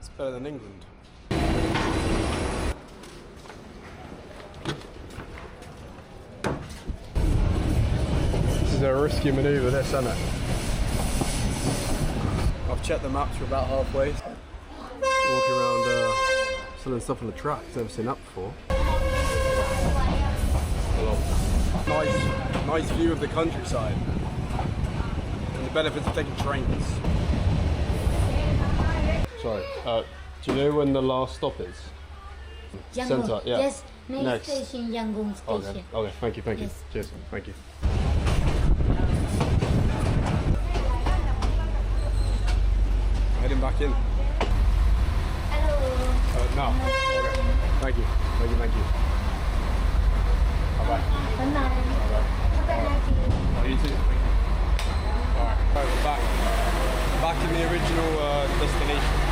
It's better than England. This is a risky manoeuvre, this, isn't it? I've checked the maps, we're about halfway. Walking around selling stuff on the track, never seen that before. Nice view of the countryside. And the benefits of taking trains. Sorry, do you know when the last stop is? Yangon. Centre, yeah. Yes, main Next. station, Yangon station. Okay, thank you. Yes. Cheers, thank you. Heading back in. Hello. No. Okay. Thank you. Bye-bye. Bye-bye. Oh, you too. Thank you. Alright, we're back in the original destination.